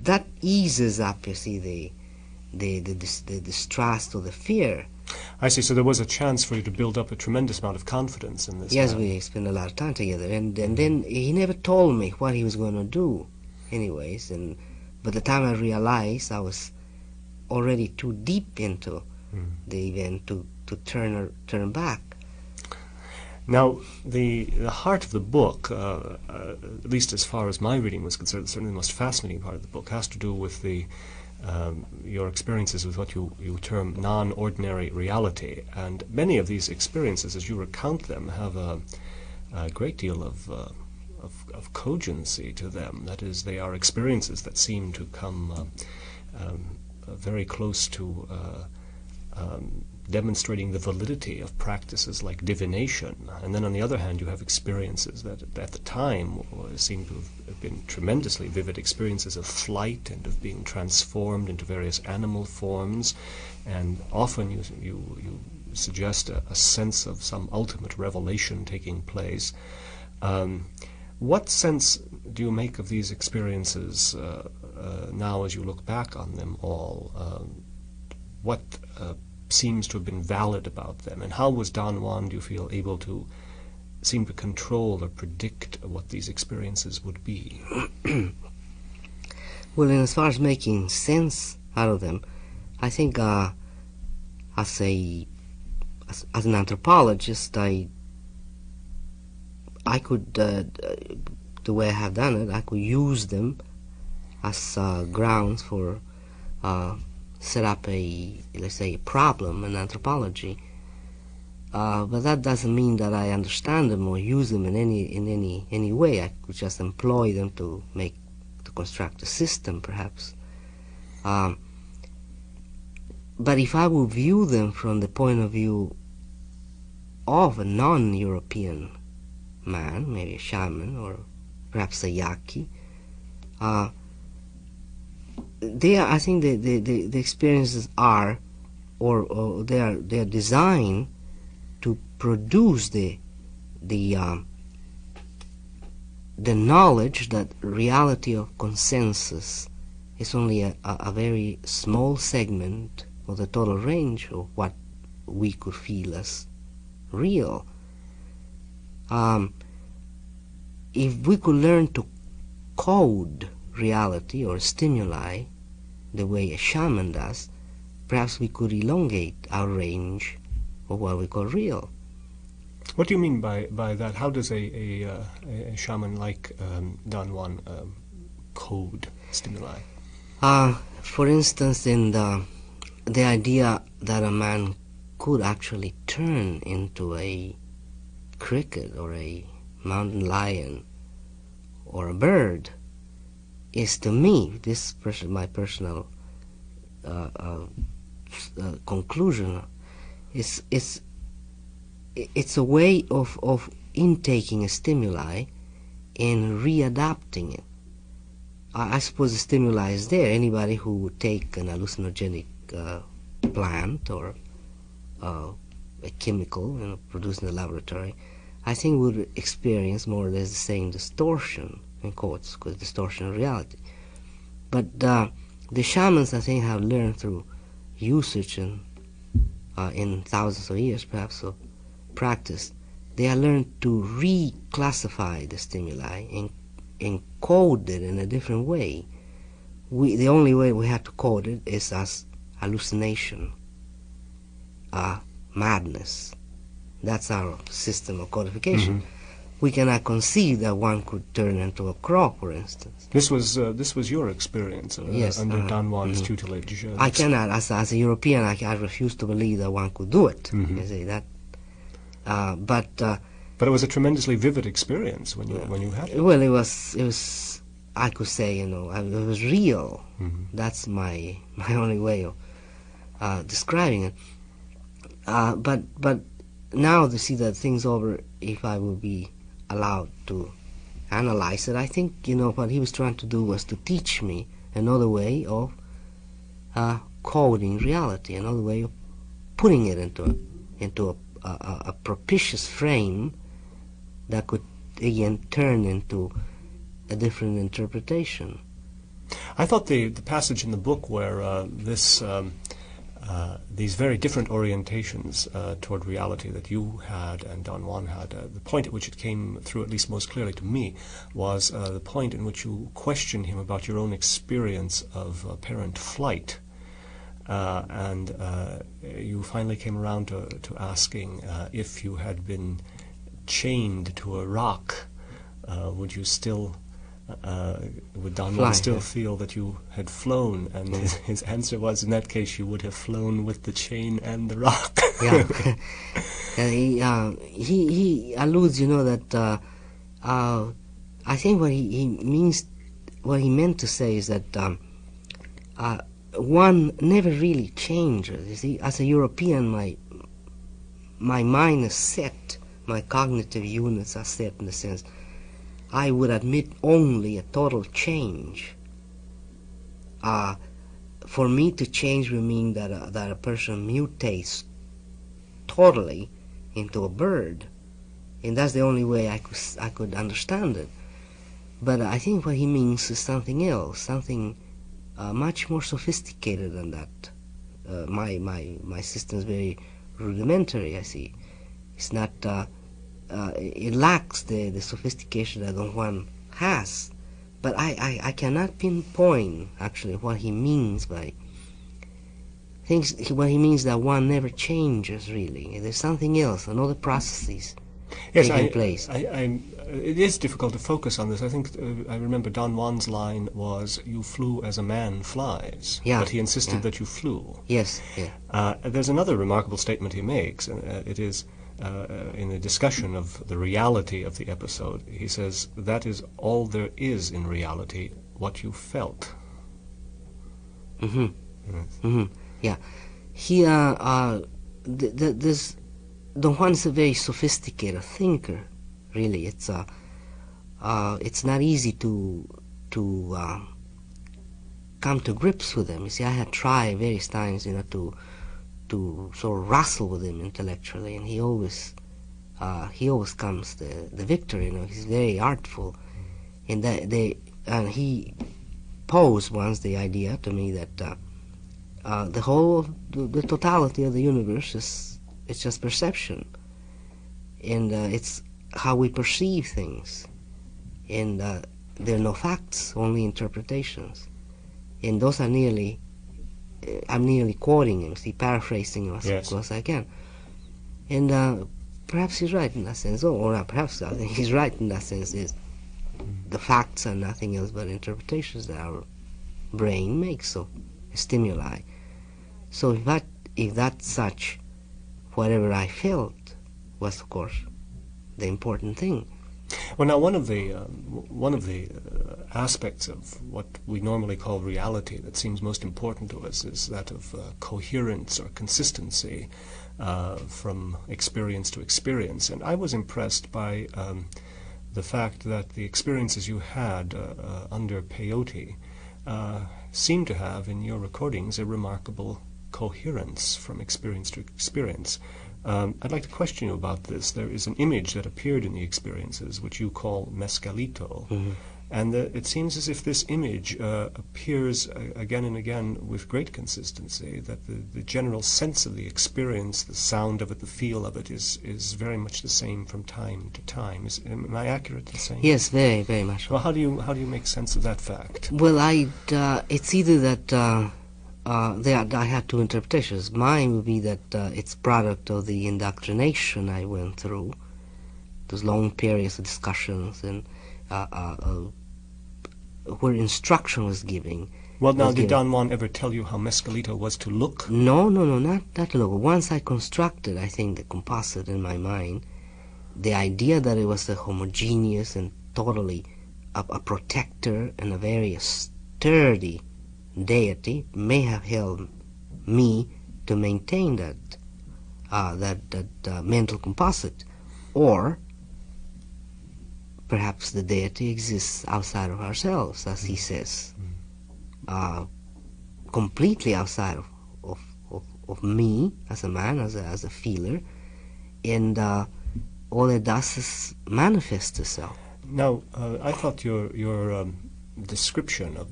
that eases up, you see, the distrust or the fear. I see. So there was a chance for you to build up a tremendous amount of confidence in this Yes, man. we spent a lot of time together, and then he never told me what he was going to do, anyways. And by the time I realized, I was already too deep into the event to turn back. Now, the heart of the book, at least as far as my reading was concerned, certainly the most fascinating part of the book, has to do with your experiences with what you term non-ordinary reality. And many of these experiences, as you recount them, have a great deal of cogency to them. That is, they are experiences that seem to come very close to demonstrating the validity of practices like divination. And then on the other hand, you have experiences that at the time seem to have been tremendously vivid experiences of flight and of being transformed into various animal forms. And often you suggest a sense of some ultimate revelation taking place. What sense do you make of these experiences now as you look back on them all? What seems to have been valid about them, and how was Don Juan, do you feel, able to seem to control or predict what these experiences would be? Well, and as far as making sense out of them, I think as an anthropologist, I could, the way I have done it, I could use them as grounds for set up let's say, a problem in anthropology. But that doesn't mean that I understand them or use them in any way. I could just employ them to construct a system, perhaps. But if I would view them from the point of view of a non-European man, maybe a shaman or perhaps a Yaqui, I think the experiences are, or they are designed to produce the knowledge that reality of consensus is only a very small segment of the total range of what we could feel as real. If we could learn to code reality or stimuli the way a shaman does, perhaps we could elongate our range of what we call real. What do you mean by that? How does a shaman like Don Juan code stimuli? For instance, in the idea that a man could actually turn into a cricket or a mountain lion or a bird is, to me, my personal conclusion, it's a way of intaking a stimuli and readapting it. I suppose the stimuli is there. Anybody who would take an hallucinogenic plant or a chemical produced in the laboratory, I think would experience more or less the same distortion, in quotes, because distortion of reality. But the shamans, I think, have learned through usage and in thousands of years, perhaps, of practice, they have learned to reclassify the stimuli and code it in a different way. The only way we have to code it is as hallucination, madness. That's our system of codification. Mm-hmm. We cannot conceive that one could turn into a crow, for instance. This was your experience yes, under Don Juan's tutelage. I cannot, as a European, I refuse to believe that one could do it. Mm-hmm. You see that, but it was a tremendously vivid experience when you had it. Well, it was. I could say, it was real. Mm-hmm. That's my only way of describing it. But now to see that thing's over, if I will be allowed to analyze it, I think what he was trying to do was to teach me another way of coding reality, another way of putting it into a propitious frame that could again turn into a different interpretation. I thought the passage in the book where these very different orientations toward reality that you had and Don Juan had, the point at which it came through, at least most clearly to me, was the point in which you questioned him about your own experience of apparent flight. And you finally came around to asking if you had been chained to a rock, would you still... would Don Juan still feel that you had flown? And his answer was, in that case, you would have flown with the chain and the rock. He alludes, that I think what he means, what he meant to say is that one never really changes. You see, as a European, my mind is set, my cognitive units are set in the sense I would admit only a total change. For me to change would mean that a person mutates totally into a bird, and that's the only way I could understand it. But I think what he means is something else, something much more sophisticated than that. My system is very rudimentary. I see. It's not. It lacks the sophistication that Don Juan has, but I cannot pinpoint actually what he means by things. What he means that one never changes really. There's something else, another processes taking place. It is difficult to focus on this. I think I remember Don Juan's line was, "You flew as a man flies," but he insisted that you flew. Yes. Yeah. There's another remarkable statement he makes, and it is. In the discussion of the reality of the episode, he says, that is all there is in reality, what you felt. Yeah. He, this, Don Juan is a very sophisticated thinker, really. It's not easy to come to grips with him. You see, I had tried various times, to sort of wrestle with him intellectually, and he always comes the victor. He's very artful, and he posed once the idea to me that the whole of the totality of the universe it's just perception, and it's how we perceive things, and there are no facts, only interpretations, and those are nearly. I'm nearly quoting him, paraphrasing him as close as I can. And perhaps he's right in that sense, or not perhaps, I think he's right in that sense, is the facts are nothing else but interpretations that our brain makes of stimuli. So if that's such, whatever I felt was, of course, the important thing. Well, now one of the aspects of what we normally call reality that seems most important to us is that of coherence or consistency from experience to experience. And I was impressed by the fact that the experiences you had under peyote seem to have, in your recordings, a remarkable coherence from experience to experience. I'd like to question you about this. There is an image that appeared in the experiences, which you call mescalito, and it seems as if this image appears again and again with great consistency, that the general sense of the experience, the sound of it, the feel of it is very much the same from time to time. Am I accurate in saying? Yes, very, very much. Well, how do you make sense of that fact? Well, it's either that I had two interpretations. Mine would be that it's product of the indoctrination I went through, those long periods of discussions and where instruction was given. Well, now, did Don Juan ever tell you how mescalito was to look? No, not look. Once I constructed, I think, the composite in my mind, the idea that it was a homogeneous and totally a protector and a very sturdy deity may have helped me to maintain that mental composite, or perhaps the deity exists outside of ourselves, as he says, completely outside of me as a man, as a feeler, and all it does is manifest itself. Now, I thought your description of